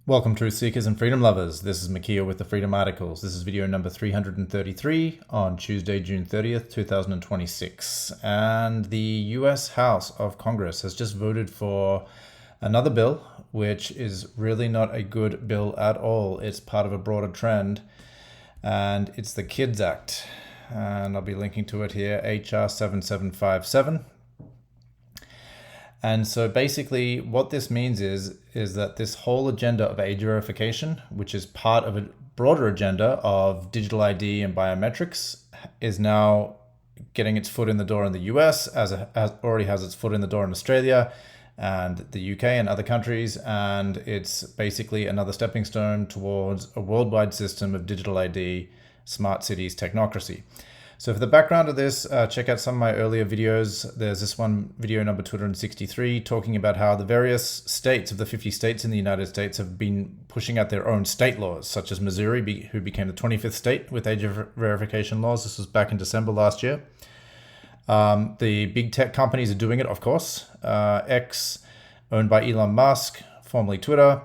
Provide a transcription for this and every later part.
Welcome, truth seekers and freedom lovers. This is Makia with the Freedom Articles. This is video number 333 on Tuesday, June 30th, 2026. And the US House of Congress has just voted for another bill, which is really not a good bill at all. It's part of a broader trend, and it's the KIDS Act. And I'll be linking to it here, HR 7757. And so basically what this means is that this whole agenda of age verification, which is part of a broader agenda of digital ID and biometrics, is now getting its foot in the door in the US, as already has its foot in the door in Australia and the UK and other countries. And it's basically another stepping stone towards a worldwide system of digital ID, smart cities, technocracy. So for the background of this, check out some of my earlier videos. There's this one, video number 263, talking about how the various states of the 50 states in the United States have been pushing out their own state laws, such as Missouri, who became the 25th state with age verification laws. This was back in December last year. The big tech companies are doing it, of course. X, owned by Elon Musk, formerly Twitter,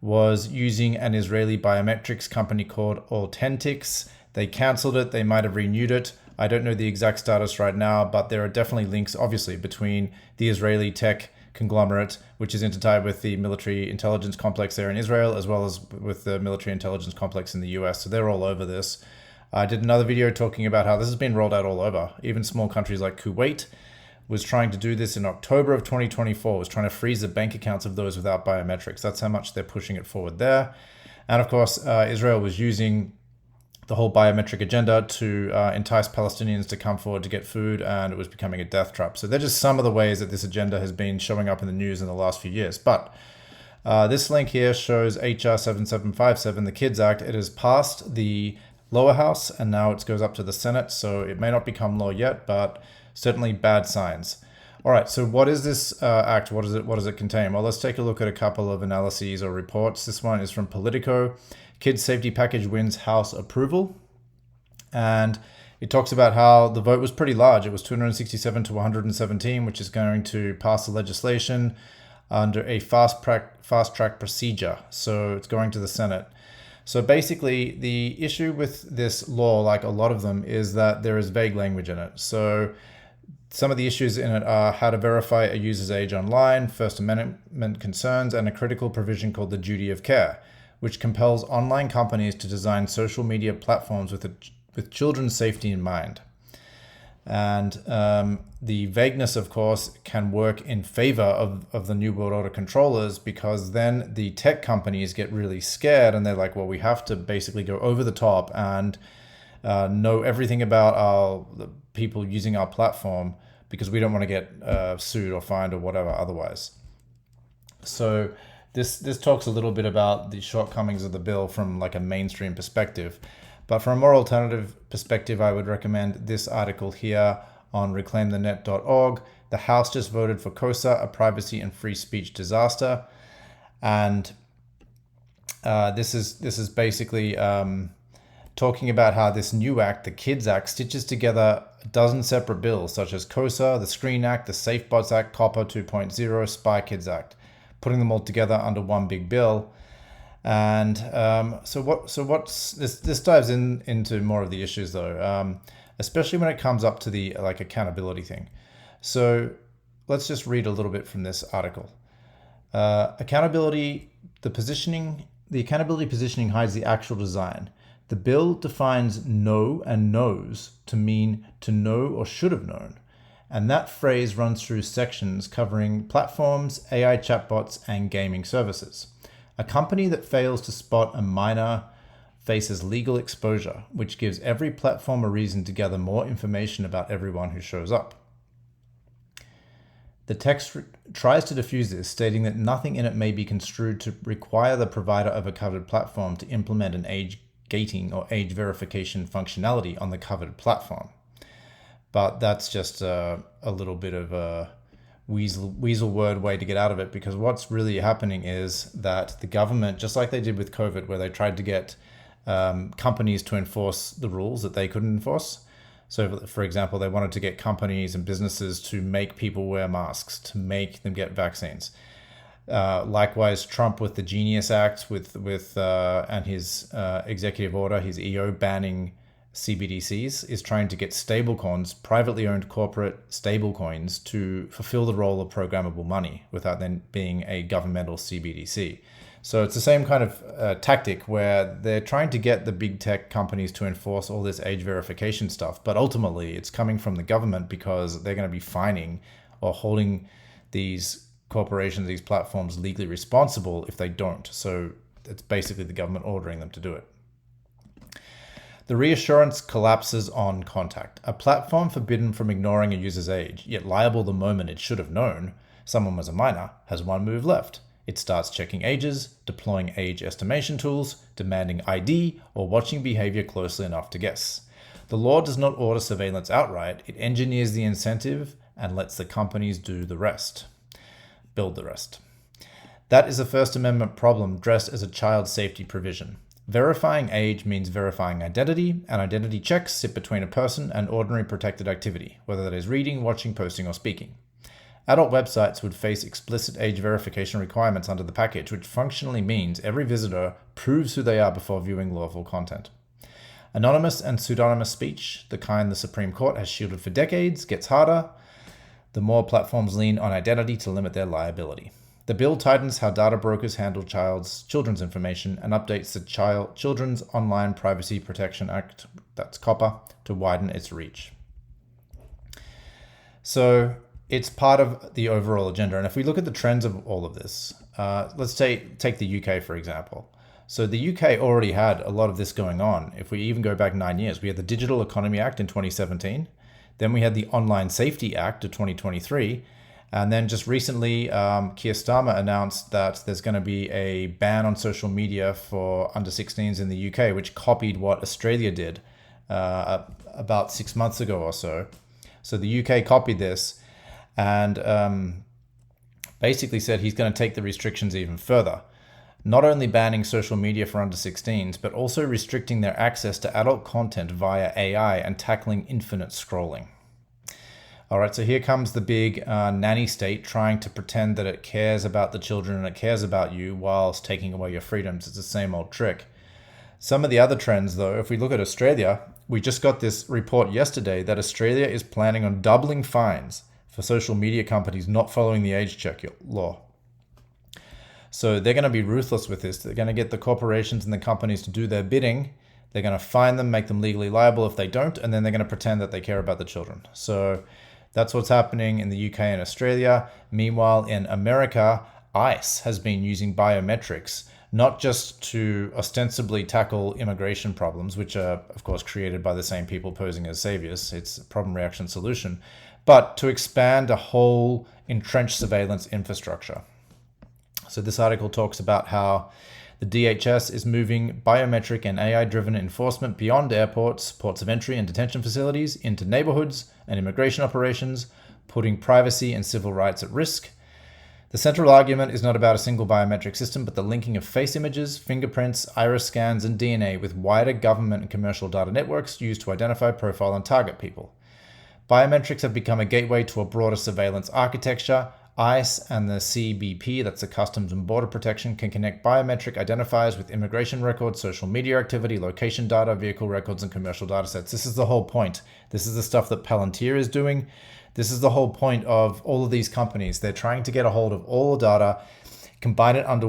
was using an Israeli biometrics company called Authentics. They cancelled it. They might have renewed it. I don't know the exact status right now, but there are definitely links, obviously, between the Israeli tech conglomerate, which is intertied with the military intelligence complex there in Israel, as well as with the military intelligence complex in the US. So they're all over this. I did another video talking about how this has been rolled out all over. Even small countries like Kuwait was trying to do this in October of 2024, was trying to freeze the bank accounts of those without biometrics. That's how much they're pushing it forward there. And of course, Israel was using the whole biometric agenda to entice Palestinians to come forward to get food, and it was becoming a death trap. So they're just some of the ways that this agenda has been showing up in the news in the last few years. But this link here shows HR 7757, the KIDS Act. It has passed the lower house, and now it goes up to the Senate. So it may not become law yet, but certainly bad signs. All right, so what is this act? What does it contain? Well, let's take a look at a couple of analyses or reports. This one is from Politico. Kids Safety Package wins House approval. And it talks about how the vote was pretty large. It was 267 to 117, which is going to pass the legislation under a fast track procedure. So it's going to the Senate. So basically, the issue with this law, like a lot of them, is that there is vague language in it. So some of the issues in it are how to verify a user's age online, First Amendment concerns, and a critical provision called the duty of care, which compels online companies to design social media platforms with children's safety in mind. And the vagueness, of course, can work in favor of the New World Order controllers, because then the tech companies get really scared and they're like, well, we have to basically go over the top and know everything about the people using our platform, because we don't want to get sued or fined or whatever otherwise. So this talks a little bit about the shortcomings of the bill from like a mainstream perspective. But from a more alternative perspective, I would recommend this article here on reclaimthenet.org. The House just voted for KOSA, a privacy and free speech disaster. And this is basically talking about how this new act, the KIDS Act, stitches together a dozen separate bills, such as KOSA, the Screen Act, the SafeBots Act, COPPA 2.0, Spy Kids Act, putting them all together under one big bill. And so what's this dives into more of the issues, though, especially when it comes up to the like accountability thing. So let's just read a little bit from this article. Accountability, the accountability positioning hides the actual design. The bill defines know and knows to mean to know or should have known. And that phrase runs through sections covering platforms, AI chatbots, and gaming services. A company that fails to spot a minor faces legal exposure, which gives every platform a reason to gather more information about everyone who shows up. The text tries to diffuse this, stating that nothing in it may be construed to require the provider of a covered platform to implement an age gating or age verification functionality on the covered platform. But that's just a little bit of a weasel word way to get out of it, because what's really happening is that the government, just like they did with COVID, where they tried to get companies to enforce the rules that they couldn't enforce. So, for example, they wanted to get companies and businesses to make people wear masks, to make them get vaccines. Likewise, Trump with the Genius Act, and his executive order, his EO banning CBDCs, is trying to get stablecoins, privately owned corporate stablecoins, to fulfill the role of programmable money without then being a governmental CBDC. So it's the same kind of tactic where they're trying to get the big tech companies to enforce all this age verification stuff, but ultimately it's coming from the government because they're going to be fining or holding these corporations, these platforms legally responsible if they don't. So it's basically the government ordering them to do it. The reassurance collapses on contact. A platform forbidden from ignoring a user's age, yet liable the moment it should have known someone was a minor, has one move left. It starts checking ages, deploying age estimation tools, demanding ID, or watching behavior closely enough to guess. The law does not order surveillance outright, it engineers the incentive and lets the companies do the rest. Build the rest. That is a First Amendment problem dressed as a child safety provision. Verifying age means verifying identity, and identity checks sit between a person and ordinary protected activity, whether that is reading, watching, posting, or speaking. Adult websites would face explicit age verification requirements under the package, which functionally means every visitor proves who they are before viewing lawful content. Anonymous and pseudonymous speech, the kind the Supreme Court has shielded for decades, gets harder the more platforms lean on identity to limit their liability. The bill tightens how data brokers handle children's information and updates the Children's Online Privacy Protection Act, that's COPPA, to widen its reach. So it's part of the overall agenda. And if we look at the trends of all of this, let's take the UK, for example. So the UK already had a lot of this going on. If we even go back 9 years, we had the Digital Economy Act in 2017. Then we had the Online Safety Act of 2023. And then just recently, Keir Starmer announced that there's going to be a ban on social media for under 16s in the UK, which copied what Australia did about 6 months ago or so. So the UK copied this and basically said he's going to take the restrictions even further. Not only banning social media for under 16s, but also restricting their access to adult content via AI and tackling infinite scrolling. All right, so here comes the big nanny state trying to pretend that it cares about the children and it cares about you whilst taking away your freedoms. It's the same old trick. Some of the other trends, though, if we look at Australia, we just got this report yesterday that Australia is planning on doubling fines for social media companies not following the age check law. So they're going to be ruthless with this. They're going to get the corporations and the companies to do their bidding. They're going to fine them, make them legally liable if they don't, and then they're going to pretend that they care about the children. So that's what's happening in the UK and Australia. Meanwhile, in America, ICE has been using biometrics, not just to ostensibly tackle immigration problems, which are, of course, created by the same people posing as saviors. It's a problem, reaction, solution, but to expand a whole entrenched surveillance infrastructure. So this article talks about how the DHS is moving biometric and AI-driven enforcement beyond airports, ports of entry and detention facilities into neighborhoods and immigration operations, putting privacy and civil rights at risk. The central argument is not about a single biometric system, but the linking of face images, fingerprints, iris scans, and DNA with wider government and commercial data networks used to identify, profile, and target people. Biometrics have become a gateway to a broader surveillance architecture. ICE and the CBP, that's the Customs and Border Protection, can connect biometric identifiers with immigration records, social media activity, location data, vehicle records, and commercial data sets. This is the whole point. This is the stuff that Palantir is doing. This is the whole point of all of these companies. They're trying to get a hold of all the data, combine it into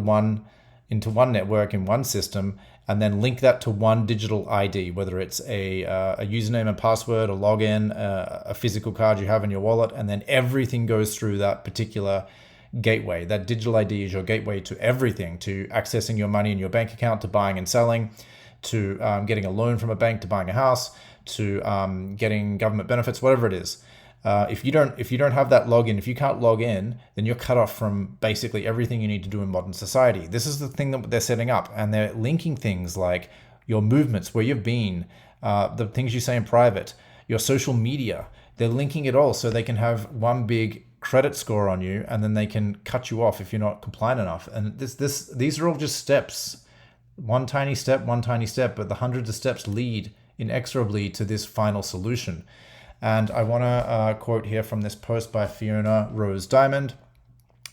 one network in one system, and then link that to one digital ID, whether it's a username and password, a login, a physical card you have in your wallet, and then everything goes through that particular gateway. That digital ID is your gateway to everything, to accessing your money in your bank account, to buying and selling, to getting a loan from a bank, to buying a house, to getting government benefits, whatever it is. If you don't have that login, if you can't log in, then you're cut off from basically everything you need to do in modern society. This is the thing that they're setting up, and they're linking things like your movements, where you've been, the things you say in private, your social media. They're linking it all so they can have one big credit score on you, and then they can cut you off if you're not compliant enough. And these are all just steps, one tiny step, but the hundreds of steps lead inexorably to this final solution. And I want to quote here from this post by Fiona Rose Diamond.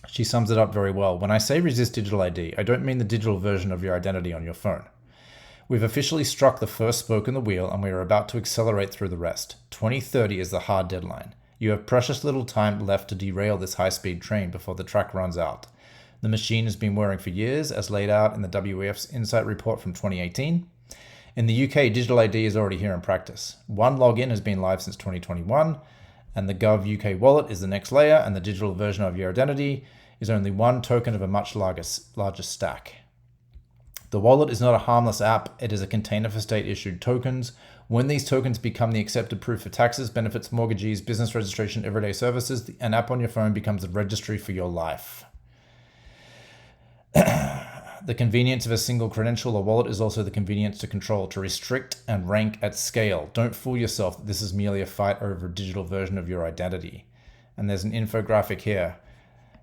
She sums it up very well. When I say resist digital ID, I don't mean the digital version of your identity on your phone. We've officially struck the first spoke in the wheel, and we are about to accelerate through the rest. 2030 is the hard deadline. You have precious little time left to derail this high-speed train before the track runs out. The machine has been whirring for years, as laid out in the WEF's Insight report from 2018. In the UK, digital ID is already here in practice. One login has been live since 2021, and the Gov UK wallet is the next layer, and the digital version of your identity is only one token of a much larger stack. The wallet is not a harmless app, it is a container for state-issued tokens. When these tokens become the accepted proof for taxes, benefits, mortgages, business registration, everyday services, an app on your phone becomes the registry for your life. The convenience of a single credential or wallet is also the convenience to control, to restrict and rank at scale. Don't fool yourself that this is merely a fight over a digital version of your identity. And there's an infographic here.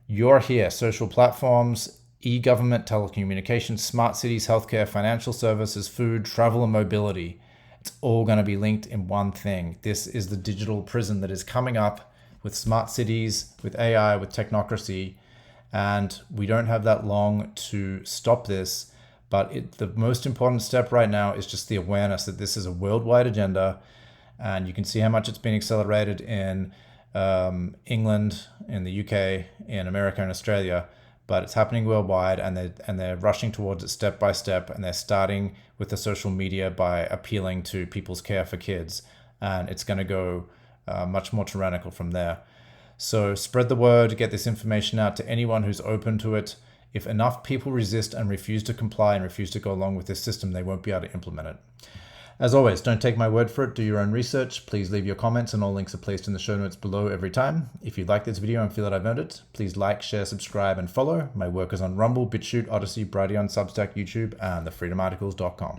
You're here, social platforms, e-government, telecommunications, smart cities, healthcare, financial services, food, travel, and mobility. It's all going to be linked in one thing. This is the digital prison that is coming up with smart cities, with AI, with technocracy. And we don't have that long to stop this, but the most important step right now is just the awareness that this is a worldwide agenda, and you can see how much it's been accelerated in England, in the UK, in America, and Australia, but it's happening worldwide, and they're rushing towards it step by step, and they're starting with the social media by appealing to people's care for kids, and it's going to go much more tyrannical from there. So spread the word, get this information out to anyone who's open to it. If enough people resist and refuse to comply and refuse to go along with this system, they won't be able to implement it. As always, don't take my word for it, do your own research. Please leave your comments, and all links are placed in the show notes below every time. If you like this video and feel that I've earned it, please like, share, subscribe, and follow. My work is on Rumble, BitChute, Odyssey, Brighteon, Substack, YouTube, and thefreedomarticles.com.